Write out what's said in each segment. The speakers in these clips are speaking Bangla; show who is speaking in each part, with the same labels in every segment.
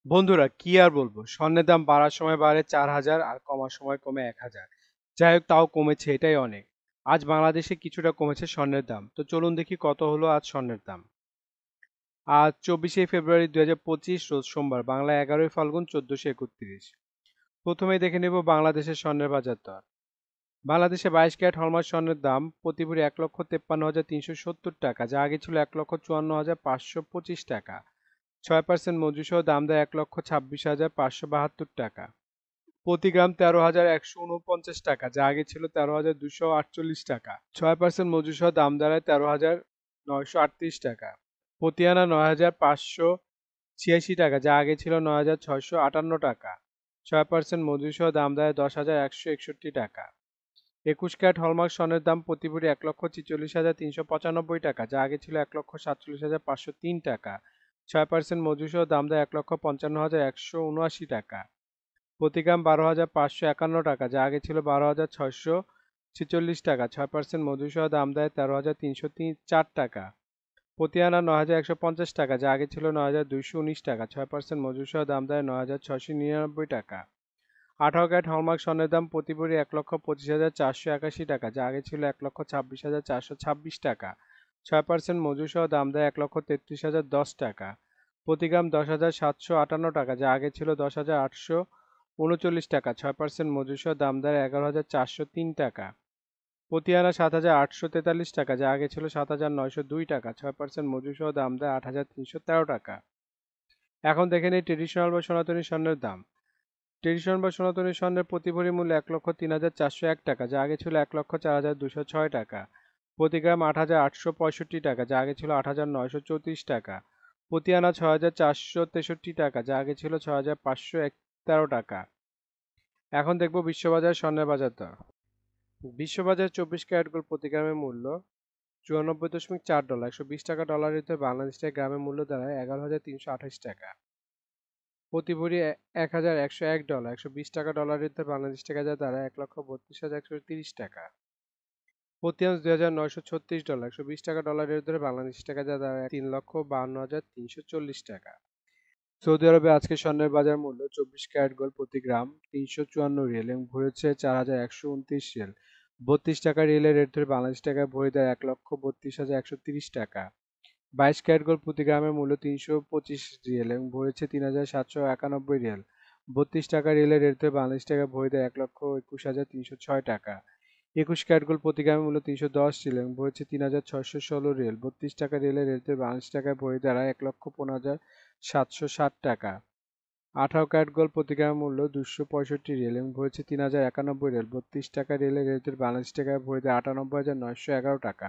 Speaker 1: বন্ধুরা কি আর বলবো, স্বর্ণের দাম বাড়ার সময় বাড়ে 4,000 আর কমার সময় কমে 1,000। যাই হোক, তাও কমেছে, এটাই অনেক। আজ বাংলাদেশে কিছুটা কমেছে স্বর্ণের দাম। তো চলুন দেখি কত হলো আজ স্বর্ণের দাম। আজ 24শে ফেব্রুয়ারি 2025, রোজ সোমবার, বাংলা 11ই ফাল্গুন 1431। প্রথমেই দেখে নেব বাংলাদেশের স্বর্ণের বাজার দর। বাংলাদেশে 22 ক্যারেট হলমার্ক স্বর্ণের দাম প্রতি ভরি 1,53,370 টাকা, যা আগে ছিল 1,54,525 টাকা। 6% মজুরিসহ দাম দেয় 1,26,572 টাকা। প্রতি গ্রাম 13,149 টাকা, যা আগে ছিল 13,248 টাকা। 6% মজুরিসহ দাম দাঁড়ায় 13,938 টাকা। প্রতি আনা 9,586 টাকা, যা আগে ছিল 9,658 টাকা। 6% মজুরিসহ দাম দাঁড়ায় 10,161 টাকা। 21 ক্যারেট হলমার্ক স্বর্ণের দাম প্রতি ভরি 1,46,395 টাকা, যা আগে ছিল 1,47,503 টাকা। 6% মজুরিসহ দাম দেয় 1,55,179 টাকা। প্রতি গ্রাম 12,551 টাকা, যা আগে ছিল 12,646 টাকা। 6% মজুরিসহ দাম দেয় 13,304 টাকা। প্রতি আনা 9,150 টাকা, যা আগে ছিল 9,219 টাকা। 6% মজুরিসহ দাম দেয় 9,699 টাকা। 18 ক্যারেট হলমার্ক স্বর্ণের দাম প্রতি ভরি 1,25,481 টাকা, যা আগে ছিল 1,26,426 টাকা। 6% মজুরিসহ দাম দেয় 1,33,010 টাকা। প্রতি গ্রাম 10,758 টাকা, যা আগে ছিল 10,839 টাকা। 6% মজুরিসহ দাম দেয় 11,403 টাকা। প্রতি আনা 7,843 টাকা, যা আগে ছিল 7,902 টাকা। 6% মজুরিসহ দাম দেয় 8,313 টাকা। এখন দেখে নিই ট্রেডিশনাল বা সনাতনী স্বর্ণের দাম। ট্রেডিশনাল বা সনাতনী স্বর্ণের প্রতি ভরি মূল্য 1,03,401 টাকা, যা আগে ছিল 1,04,206 টাকা। প্রতি গ্রাম 8,865 টাকা, যা আগে ছিল 8,934 টাকা। প্রতি আনা 6,463 টাকা, যা আগে ছিল 6,513 টাকা। এখন দেখব বিশ্ববাজার স্বর্ণের বাজার দর। বিশ্ববাজার 24 ক্যারেট গোল্ড প্রতি গ্রামের মূল্য 94.4 ডলার, 120 টাকা। ডলারের ভিতরে বাংলাদেশ টাকায় গ্রামের মূল্য দাঁড়ায় 11,328 টাকা। প্রতি ভরি 1,101 ডলার, 120 টাকা। ডলারের ভিতরে বাংলাদেশ টাকায় যা দাঁড়ায় 1,32,130 টাকা। প্রতি আউন্স 2,936 ডলার, 120 টাকা। ডলারের ভিতরে বাংলাদেশ টাকায় যা দাঁড়ায় 3,52,340 টাকা। সৌদি আরবে আজকে স্বর্ণের বাজার মূল্য 24 ক্যারেট গোল্ড প্রতি গ্রাম 354 রিয়াল এবং ভরি হচ্ছে 4,129 রিয়াল। 32 টাকা রিয়েলের রেট ধরে বাংলাদেশ টাকায় ভরি দেয় 1,32,130 টাকা। 22 ক্যারেট গোল্ড প্রতি গ্রামের মূল্য 325 রিয়াল এবং ভরি হচ্ছে 3,791 রিয়াল। 32 টাকা রিয়েলের রেট ধরে বাংলাদেশ টাকায় ভরি দেয় 1,21,306 টাকা। 21 ক্যারেট গোল্ড প্রতি গ্রামের মূল্য 310 রিয়াল এবং ভরি হচ্ছে 3,616 রিয়াল। 32 টাকা রিয়েলের রেট ধরে বাংলাদেশ টাকায় ভরি দাঁড়ায় 1,15,760 টাকা। 18 ক্যারেট গোল্ড প্রতি গ্রামের মূল্য 265 রিয়াল এবং ভরি হচ্ছে 3,091 রিয়াল। 32 টাকা রিয়েলের রেট ধরে বাংলাদেশ টাকায় ভরি দেয় 98,911 টাকা।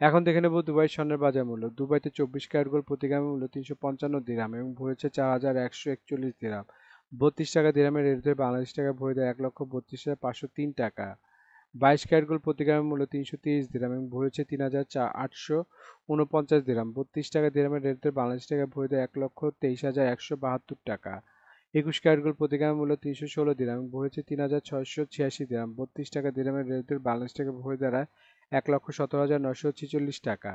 Speaker 1: এখন দেখে নেব দুবাই স্বর্ণের বাজার মূল্য। দুবাইতে 24 ক্যারেট গোল্ড প্রতি গ্রামের মূল্য 355 দিরহাম এবং ভরি হচ্ছে 4,141 দিরহাম। 32 টাকা দিরহামের রেট ধরে বাংলাদেশ টাকায় ভরি দেয় 1,32,503 টাকা। 22 ক্যারেট গোল্ড প্রতি গ্রামের মূল্য 330 দিরহাম এবং ভরি হচ্ছে 3,849 দিরহাম। 32 টাকা দিরহামের রেট ধরে বাংলাদেশ টাকায় ভরি দেয় 1,23,172 টাকা। 21 ক্যারেট গোল্ড প্রতি গ্রামের মূল্য 316 দিরহাম এবং ভরি হচ্ছে 3,686 দিরহাম। 32 টাকা দিরহামের রেট ধরে বাংলাদেশ টাকায় ভরি দাঁড়ায় 1,17,946 টাকা।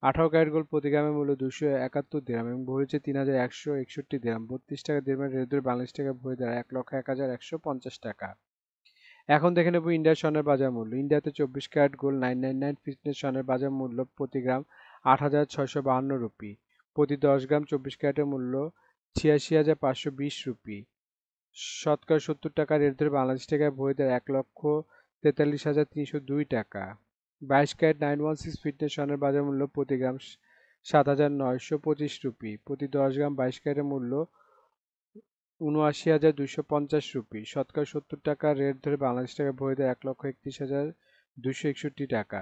Speaker 1: 18 ক্যারেট গোল্ড প্রতি গ্রামের মূল্য 271 দিরহাম এবং ভরি হচ্ছে 3,161 দিরহাম। 32 টাকা দিরহামের রেট ধরে বাংলাদেশ টাকায় ভরি দাঁড়ায় 1,01,150 টাকা। এখন দেখে নেব ইন্ডিয়ার স্বর্ণের বাজার মূল্য। ইন্ডিয়াতে 24 ক্যারেট গোল্ড 999 ফিটনেস স্বর্ণের বাজার মূল্য প্রতি গ্রাম 8,652 রুপি। প্রতি 10 গ্রাম 24 ক্যারেটের মূল্য 86,520 রুপি। শতকরা 70 টাকা রেট ধরে বাংলাদেশ টাকায় ভরি দেয় 1,43,302 টাকা। 22 ক্যারেট 916 ফিটনেস স্বর্ণের বাজার মূল্য প্রতি গ্রাম 7,925 রুপি। প্রতি 10 গ্রাম 22 ক্যারেটের মূল্য 79,250 রুপি। শতকরা 70 টাকা রেট ধরে বাংলাদেশ টাকায় ভরি দেয় 1,31,261 টাকা।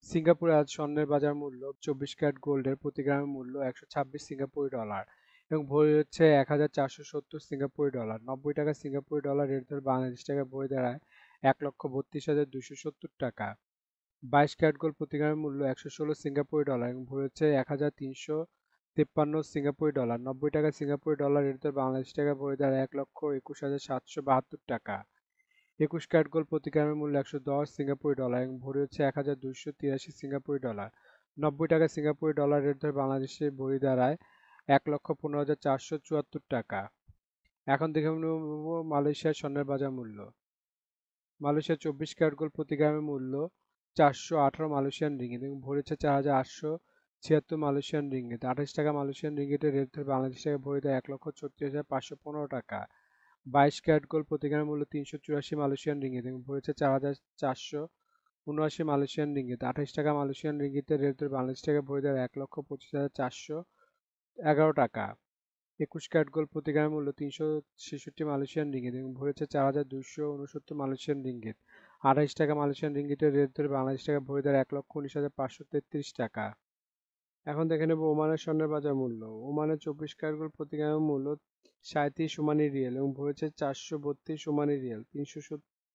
Speaker 1: সিঙ্গাপুরে আজ স্বর্ণের বাজার মূল্য 24 ক্যারেট গোল্ডের প্রতি গ্রামের মূল্য 126 সিঙ্গাপুরি ডলার এবং ভরি হচ্ছে 1,470 সিঙ্গাপুরি ডলার। 90 টাকা সিঙ্গাপুরি ডলার রেট ধরে বাংলাদেশ টাকায় ভরি দাঁড়ায় 1,32,270 টাকা। 22 ক্যারেট গোল্ড প্রতি গ্রামের মূল্য 116 সিঙ্গাপুরি ডলার এবং ভরি হচ্ছে 1,353 সিঙ্গাপুরি ডলার। 90 টাকা সিঙ্গাপুরি ডলার রেট ধরে বাংলাদেশ টাকায় ভরি দাঁড়ায় 1,21,772 টাকা। 21 ক্যারেট গোল্ড প্রতি গ্রামের মূল্য 110 সিঙ্গাপুরি ডলার এবং ভরি হচ্ছে 1,283 সিঙ্গাপুরি ডলার। 90 টাকা সিঙ্গাপুরি ডলার রেট ধরে বাংলাদেশে ভরি দাঁড়ায় 1,15,474 টাকা। এখন দেখে নেব মালয়েশিয়ার স্বর্ণের বাজার মূল্য। মালয়েশিয়ার 24 ক্যারেট গোল্ড প্রতি গ্রামের মূল্য 418 মালয়েশিয়ান রিঙ্গিত এবং ভরেছে 4,876 মালয়েশিয়ান রিঙ্গিত। 28 টাকা মালয়েশিয়ান রিঙ্গিতের রেট ধরে বাংলাদেশ টাকা ভরে দেয় 1,36,515 টাকা। 22 ক্যারেট গোল্ড প্রতি গ্রামের মূল্য 384 মালয়েশিয়ান রিঙ্গিত এবং ভরেছে 4,479 মালয়েশিয়ান রিঙ্গিত। 28 টাকা মালয়েশিয়ান রিঙ্গিতের রেট ধরে বাংলাদেশ টাকা ভরে দেয় 1,25,411 টাকা। 21 ক্যারেট গোল্ড প্রতি গ্রামের মূল্য 366 মালয়েশিয়ান রিঙ্গিত এবং ভরেছে 4,269 মালয়েশিয়ান রিঙ্গিত। 28 টাকা মালয়েশিয়ান রিঙ্গিতের রেট ধরে বাংলাদেশ টাকা ভরে দেয় 1,19,533 টাকা। এখন দেখে নেব ওমানের স্বর্ণের বাজার মূল্য। ওমানের 24 ক্যারেট গোল্ড প্রতি গ্রামের মূল্য 37 ওমানি রিয়েল এবং ভরেছে 432 ওমানি রিয়েল।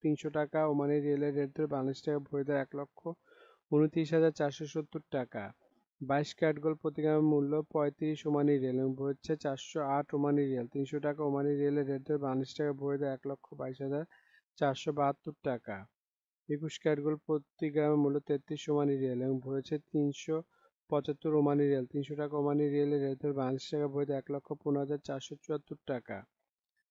Speaker 1: 300 টাকা ওমানি রিয়েলের রেট ধরে বাংলাদেশ টাকা ভরে দেয় 1,29,470 টাকা। 22 ক্যারেট গোল্ড প্রতি গ্রামের মূল্য 35 ওমানি রিয়েল এবং ভরেছে 408 ওমানি রিয়েল। 300 টাকা ওমানি রিয়েলের রেট ধরে বাংলাদেশ টাকা ভরে দেয় 1,22,472 টাকা। 21 ক্যারেট গোল্ড প্রতি গ্রামের মূল্য 33 ওমানি রিয়েল এবং ভরেছে 375 ওমানি রিয়েল। 300 টাকা ওমানি রিয়েলের রেট ধরে বাংলাদেশ টাকা ভরে দেয় 1,15,474 টাকা।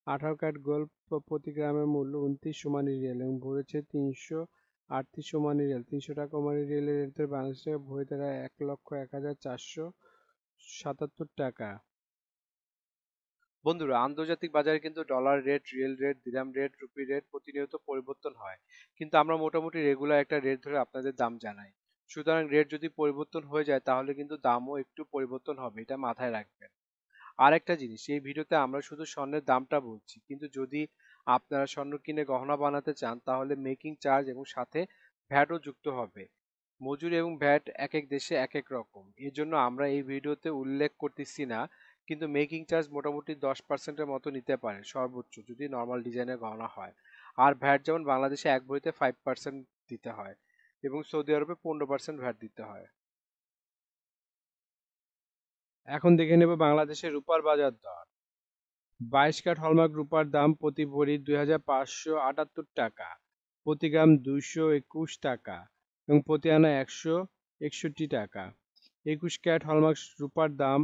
Speaker 1: 18 ক্যারেট গোল্ড প্রতি গ্রামের মূল্য 29 ওমানি রিয়েল এবং ভরেছে 338 ওমানি রিয়েল। 300 টাকা ওমানি রিয়েলের রেট ধরে বাংলাদেশ টাকা ভরে দেয় 1,01,477 টাকা। বন্ধুরা, আন্তর্জাতিক বাজারে কিন্তু ডলার রেট, রিয়েল রেট, দিরহাম রেট, রুপি রেট প্রতিনিয়ত পরিবর্তন হয়, কিন্তু আমরা মোটামুটি রেগুলার একটা রেট ধরে আপনাদের দাম জানাই। সুতরাং রেট যদি পরিবর্তন হয়ে যায় তাহলে কিন্তু দামও একটু পরিবর্তন হবে, এটা মাথায় রাখবেন। আর একটা জিনিস, এই ভিডিওতে আমরা শুধু স্বর্ণের দামটা বলছি, কিন্তু যদি আপনারা স্বর্ণ কিনে গহনা বানাতে চান তাহলে মেকিং চার্জ এবং সাথে ভ্যাটও যুক্ত হবে। মজুরি এবং ভ্যাট এক এক দেশে এক এক রকম, এর জন্য আমরা এই ভিডিওতে উল্লেখ করতেছি না, কিন্তু মেকিং চার্জ মোটামুটি 10%-এর মতো নিতে পারে সর্বোচ্চ, যদি নর্মাল ডিজাইনের গহনা হয়। আর ভ্যাট যেমন বাংলাদেশে এক ভরিতে 5% দিতে হয় এবং সৌদি আরবে 15% ভ্যাট দিতে হয়। এখন দেখে নেব বাংলাদেশের রূপার বাজার দর। 22 ক্যারেট হলমার্ক রূপার দাম প্রতি ভরি 2,578 টাকা, প্রতি গ্রাম 221 টাকা এবং প্রতি আনা 161 টাকা। 21 ক্যারেট হলমার্ক রূপার দাম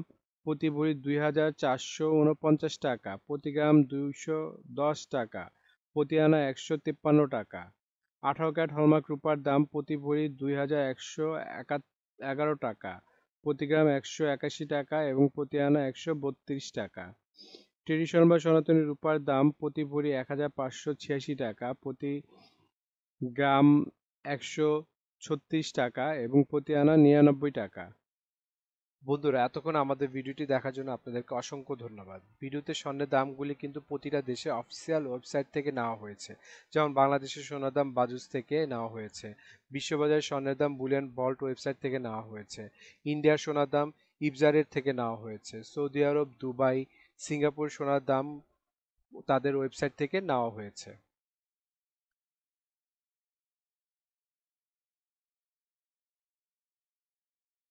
Speaker 1: প্রতি ভরি 2,449 টাকা, প্রতি গ্রাম 210 টাকা, প্রতি আনা 153 টাকা। 18 ক্যারেট হলমার্ক রূপার দাম প্রতি ভরি 2,111 টাকা, প্রতি গ্রাম 181 টাকা এবং প্রতি আনা 132 টাকা। ট্রেডিশনাল বা সনাতনী রূপার দাম প্রতি ভরি 1,586 টাকা, প্রতি গ্রাম 136 টাকা এবং প্রতি আনা 99 টাকা। বন্ধুরা, এতক্ষণ আমাদের ভিডিওটি দেখার জন্য আপনাদেরকে অসংখ্য ধন্যবাদ। ভিডিওতে স্বর্ণের দামগুলি কিন্তু প্রতিটা দেশে অফিসিয়াল ওয়েবসাইট থেকে নেওয়া হয়েছে, যেমন বাংলাদেশের সোনার দাম বাজুস থেকে নেওয়া হয়েছে, বিশ্ববাজারের স্বর্ণের দাম বুলিয়ন ভল্ট ওয়েবসাইট থেকে নেওয়া হয়েছে, ইন্ডিয়ার সোনার দাম ইবজারের থেকে নেওয়া হয়েছে, সৌদি আরব, দুবাই, সিঙ্গাপুর সোনার দাম তাদের ওয়েবসাইট থেকে নেওয়া হয়েছে।